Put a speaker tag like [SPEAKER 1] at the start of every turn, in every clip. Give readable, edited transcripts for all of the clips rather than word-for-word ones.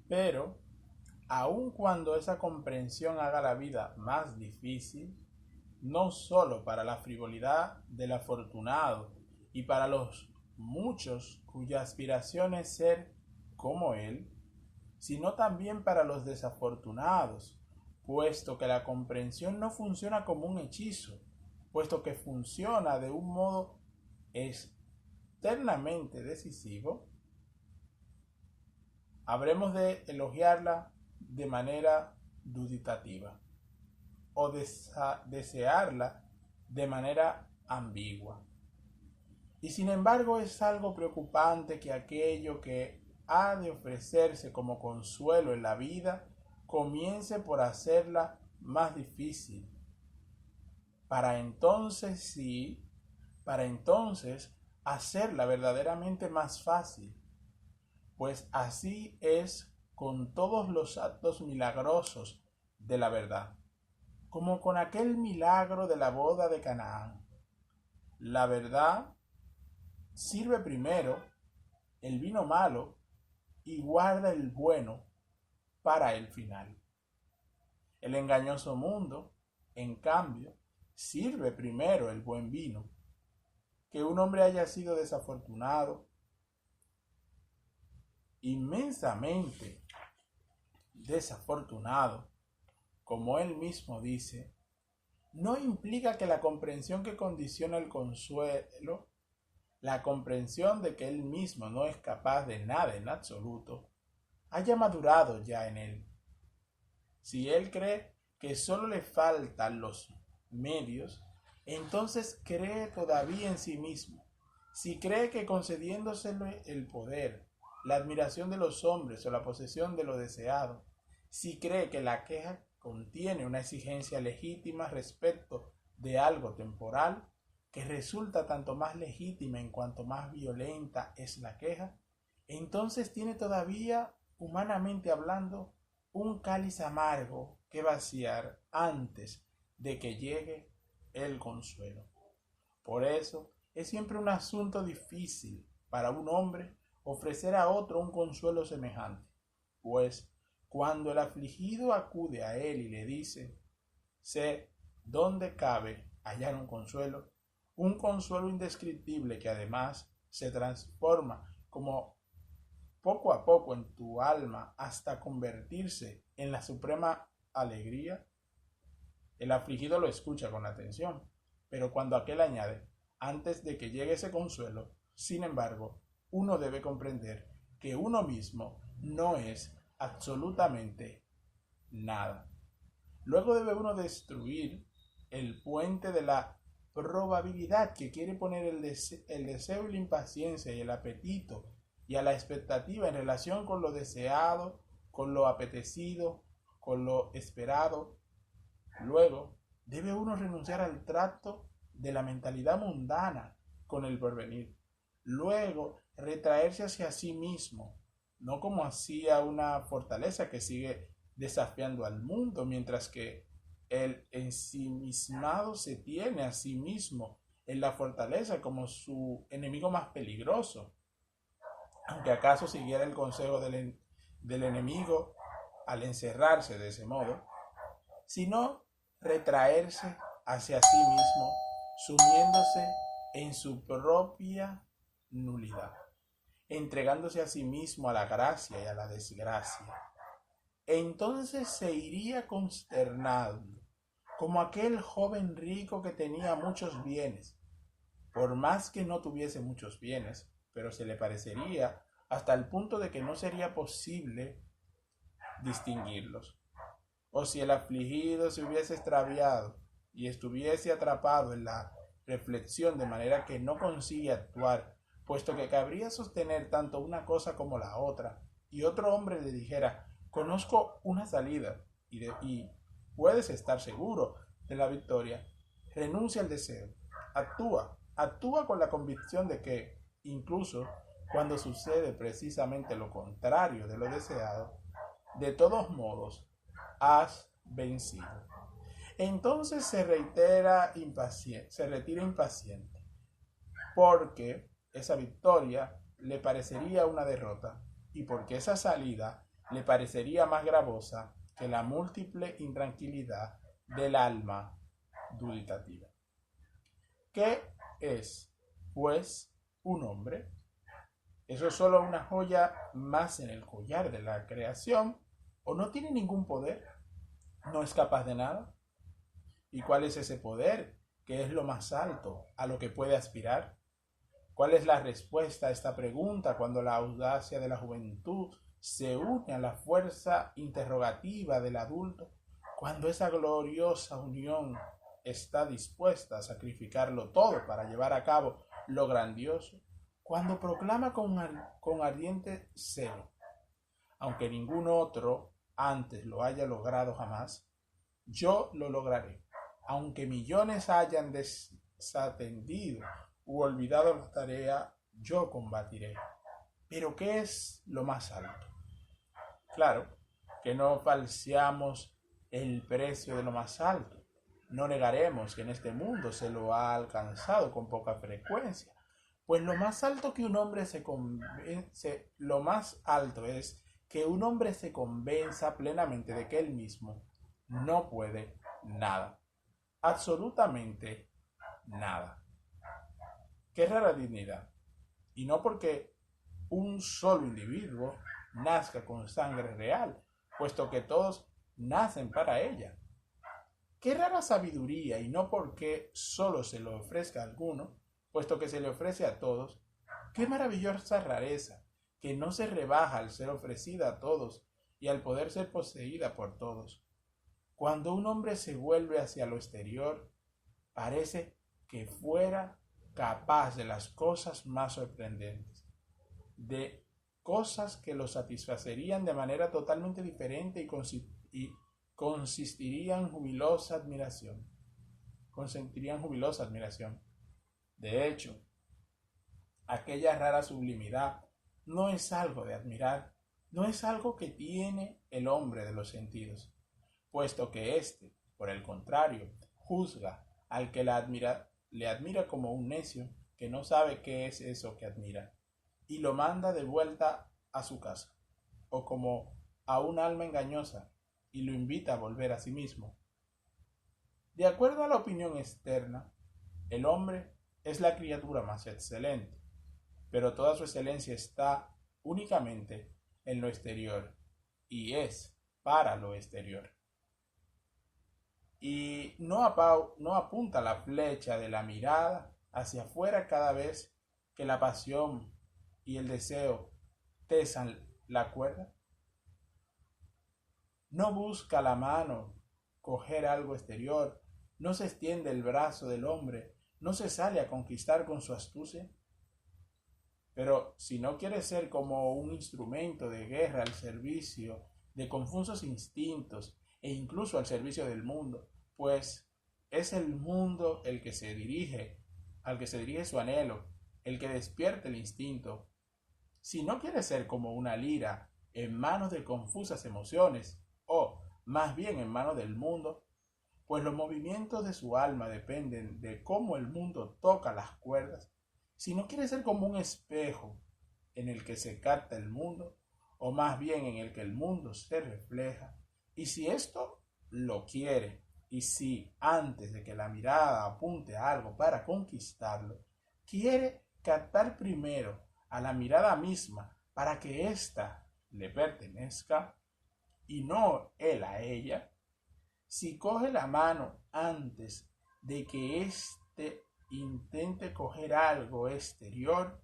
[SPEAKER 1] Pero, aun cuando esa comprensión haga la vida más difícil, no solo para la frivolidad del afortunado y para los muchos cuya aspiración es ser como él, sino también para los desafortunados, puesto que la comprensión no funciona como un hechizo, puesto que funciona de un modo externamente decisivo, habremos de elogiarla de manera duditativa o desearla de manera ambigua. Y sin embargo es algo preocupante que aquello que ha de ofrecerse como consuelo en la vida comience por hacerla más difícil, para entonces sí, para entonces hacerla verdaderamente más fácil, pues así es con todos los actos milagrosos de la verdad, como con aquel milagro de la boda de Canaán. La verdad sirve primero el vino malo y guarda el bueno para el final. El engañoso mundo, en cambio, sirve primero el buen vino. Que un hombre haya sido desafortunado, inmensamente desafortunado, como él mismo dice, no implica que la comprensión que condiciona el consuelo, la comprensión de que él mismo no es capaz de nada en absoluto, haya madurado ya en él. Si él cree que solo le faltan los medios, entonces cree todavía en sí mismo. Si cree que concediéndosele el poder, la admiración de los hombres o la posesión de lo deseado, si cree que la queja contiene una exigencia legítima respecto de algo temporal, que resulta tanto más legítima en cuanto más violenta es la queja, entonces tiene todavía, humanamente hablando, un cáliz amargo que vaciar antes de que llegue el consuelo. Por eso es siempre un asunto difícil para un hombre ofrecer a otro un consuelo semejante, pues cuando el afligido acude a él y le dice, sé dónde cabe hallar un consuelo indescriptible que además se transforma como poco a poco en tu alma hasta convertirse en la suprema alegría, el afligido lo escucha con atención, pero cuando aquel añade, antes de que llegue ese consuelo, sin embargo, uno debe comprender que uno mismo no es absolutamente nada. Luego debe uno destruir el puente de la probabilidad que quiere poner el deseo y la impaciencia y el apetito y a la expectativa en relación con lo deseado, con lo apetecido, con lo esperado. Luego, debe uno renunciar al trato de la mentalidad mundana con el porvenir. Luego, retraerse hacia sí mismo, no como hacia una fortaleza que sigue desafiando al mundo, mientras que el ensimismado se tiene a sí mismo en la fortaleza como su enemigo más peligroso, aunque acaso siguiera el consejo del enemigo al encerrarse de ese modo, sino retraerse hacia sí mismo, sumiéndose en su propia nulidad, entregándose a sí mismo a la gracia y a la desgracia. Entonces se iría consternando, como aquel joven rico que tenía muchos bienes, por más que no tuviese muchos bienes, pero se le parecería hasta el punto de que no sería posible distinguirlos. O si el afligido se hubiese extraviado y estuviese atrapado en la reflexión de manera que no consigue actuar, puesto que cabría sostener tanto una cosa como la otra, y otro hombre le dijera, conozco una salida y puedes estar seguro de la victoria, renuncia al deseo, actúa con la convicción de que, incluso cuando sucede precisamente lo contrario de lo deseado, de todos modos, has vencido. Entonces se retira impaciente, porque esa victoria le parecería una derrota y porque esa salida le parecería más gravosa que la múltiple intranquilidad del alma duditativa. ¿Qué es, pues, un hombre? ¿Eso es solo una joya más en el collar de la creación? ¿O no tiene ningún poder? ¿No es capaz de nada? ¿Y cuál es ese poder que es lo más alto a lo que puede aspirar? ¿Cuál es la respuesta a esta pregunta cuando la audacia de la juventud se une a la fuerza interrogativa del adulto? Cuando esa gloriosa unión está dispuesta a sacrificarlo todo para llevar a cabo lo grandioso, cuando proclama con ardiente celo, aunque ningún otro antes lo haya logrado jamás, yo lo lograré, aunque millones hayan desatendido u olvidado la tarea, yo combatiré. Pero ¿qué es lo más alto? Claro, que no falseamos el precio de lo más alto. No negaremos que en este mundo se lo ha alcanzado con poca frecuencia, pues lo más alto que un hombre lo más alto es que un hombre se convenza plenamente de que él mismo no puede nada, absolutamente nada. Qué rara dignidad. Y no porque un solo individuo nazca con sangre real, puesto que todos nacen para ella. Qué rara sabiduría, y no porque solo se lo ofrezca a alguno, puesto que se le ofrece a todos. Qué maravillosa rareza, que no se rebaja al ser ofrecida a todos y al poder ser poseída por todos. Cuando un hombre se vuelve hacia lo exterior, parece que fuera capaz de las cosas más sorprendentes, de cosas que lo satisfacerían de manera totalmente diferente y consentirían jubilosa admiración. De hecho, aquella rara sublimidad no es algo de admirar, no es algo que tiene el hombre de los sentidos, puesto que éste, por el contrario, juzga al que le admira como un necio que no sabe qué es eso que admira, y lo manda de vuelta a su casa, o como a un alma engañosa, y lo invita a volver a sí mismo. De acuerdo a la opinión externa, el hombre es la criatura más excelente, pero toda su excelencia está únicamente en lo exterior, y es para lo exterior. Y no apunta la flecha de la mirada hacia afuera cada vez que la pasión y el deseo tesan la cuerda. No busca la mano coger algo exterior, no se extiende el brazo del hombre, no se sale a conquistar con su astucia. Pero si no quiere ser como un instrumento de guerra al servicio de confusos instintos e incluso al servicio del mundo, pues es el mundo al que se dirige su anhelo, el que despierte el instinto. Si no quiere ser como una lira en manos de confusas emociones, o más bien en manos del mundo, pues los movimientos de su alma dependen de cómo el mundo toca las cuerdas. Si no quiere ser como un espejo en el que se capta el mundo, o más bien en el que el mundo se refleja, y si esto lo quiere, y si antes de que la mirada apunte a algo para conquistarlo, quiere captar primero a la mirada misma para que ésta le pertenezca y no él a ella, si coge la mano antes de que éste intente coger algo exterior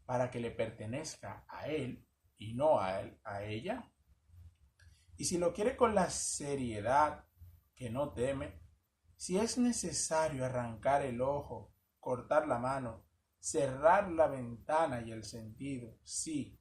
[SPEAKER 1] para que le pertenezca a él y no a ella, y si lo quiere con la seriedad que no teme, si es necesario arrancar el ojo, cortar la mano, cerrar la ventana y el sentido, sí,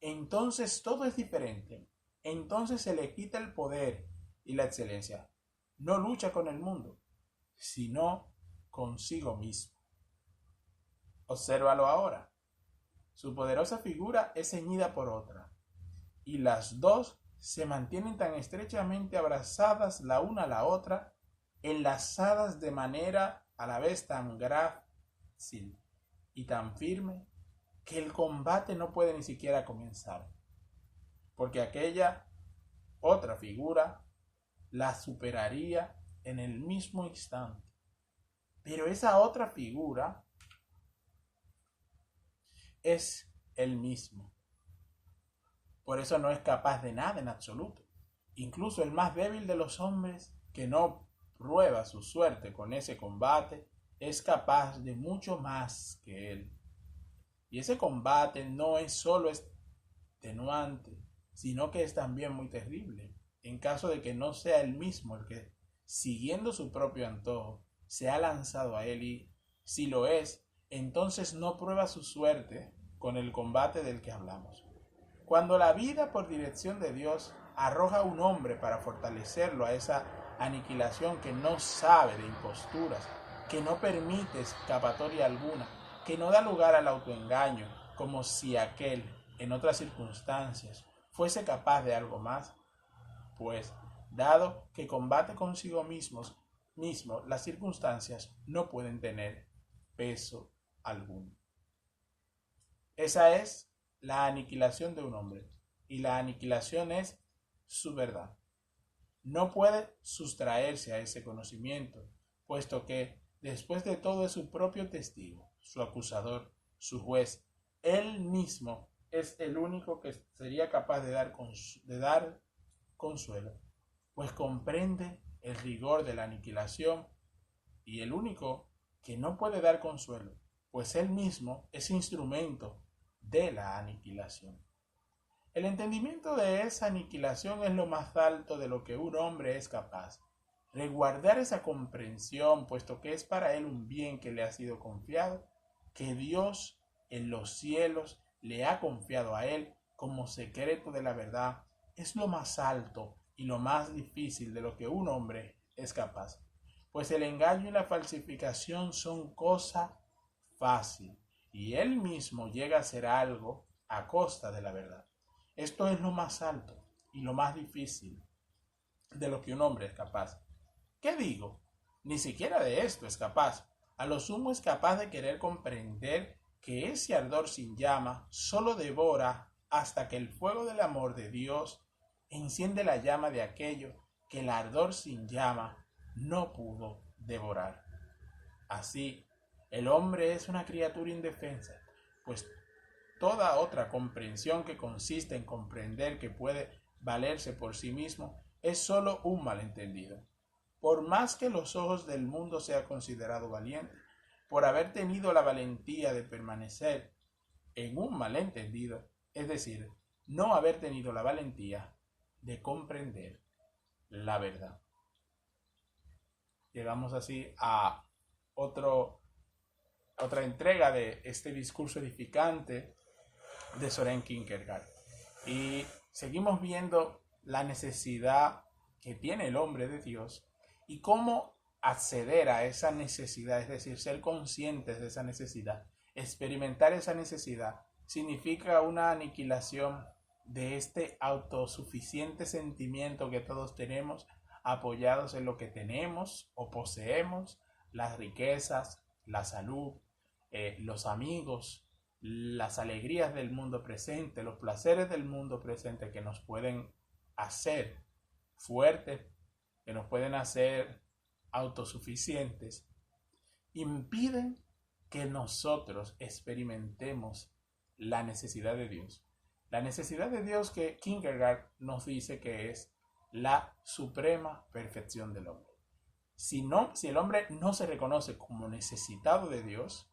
[SPEAKER 1] entonces todo es diferente. Entonces se le quita el poder y la excelencia. No lucha con el mundo, sino consigo mismo. Obsérvalo ahora. Su poderosa figura es ceñida por otra, y las dos se mantienen tan estrechamente abrazadas la una a la otra, enlazadas de manera a la vez tan grácil y tan firme, que el combate no puede ni siquiera comenzar. porque aquella otra figura la superaría en el mismo instante. Pero esa otra figura es el mismo. Por eso no es capaz de nada en absoluto. Incluso el más débil de los hombres, que no prueba su suerte con ese combate, es capaz de mucho más que él. Y ese combate no es solo extenuante, sino que es también muy terrible, en caso de que no sea él mismo el que, siguiendo su propio antojo, se ha lanzado a él, y si lo es, entonces no prueba su suerte con el combate del que hablamos. Cuando la vida, por dirección de Dios, arroja a un hombre para fortalecerlo a esa aniquilación que no sabe de imposturas, que no permite escapatoria alguna, que no da lugar al autoengaño, como si aquel, en otras circunstancias, fuese capaz de algo más, pues, dado que combate consigo mismo, las circunstancias no pueden tener peso alguno. Esa es la aniquilación de un hombre, y la aniquilación es su verdad. No puede sustraerse a ese conocimiento, puesto que después de todo es su propio testigo, su acusador, su juez. Él mismo es el único que sería capaz de dar consuelo, pues comprende el rigor de la aniquilación, y el único que no puede dar consuelo, pues él mismo es instrumento de la aniquilación. El entendimiento de esa aniquilación es lo más alto de lo que un hombre es capaz. Resguardar esa comprensión, puesto que es para él un bien que le ha sido confiado, que Dios en los cielos le ha confiado a él como secreto de la verdad, es lo más alto y lo más difícil de lo que un hombre es capaz. Pues el engaño y la falsificación son cosa fácil, y él mismo llega a ser algo a costa de la verdad. Esto es lo más alto y lo más difícil de lo que un hombre es capaz. ¿Qué digo? Ni siquiera de esto es capaz. A lo sumo es capaz de querer comprender que ese ardor sin llama solo devora hasta que el fuego del amor de Dios enciende la llama de aquello que el ardor sin llama no pudo devorar. Así, el hombre es una criatura indefensa, pues toda otra comprensión que consiste en comprender que puede valerse por sí mismo es sólo un malentendido. Por más que los ojos del mundo sea considerado valiente, por haber tenido la valentía de permanecer en un malentendido, es decir, no haber tenido la valentía de comprender la verdad. Llegamos así a otra entrega de este discurso edificante de Søren Kierkegaard. Y seguimos viendo la necesidad que tiene el hombre de Dios y cómo acceder a esa necesidad, es decir, ser conscientes de esa necesidad, experimentar esa necesidad, significa una aniquilación de este autosuficiente sentimiento que todos tenemos, apoyados en lo que tenemos o poseemos, las riquezas, la salud, los amigos, las alegrías del mundo presente, los placeres del mundo presente, que nos pueden hacer fuertes, que nos pueden hacer autosuficientes, impiden que nosotros experimentemos la necesidad de Dios. La necesidad de Dios que Kierkegaard nos dice que es la suprema perfección del hombre. Si el hombre no se reconoce como necesitado de Dios,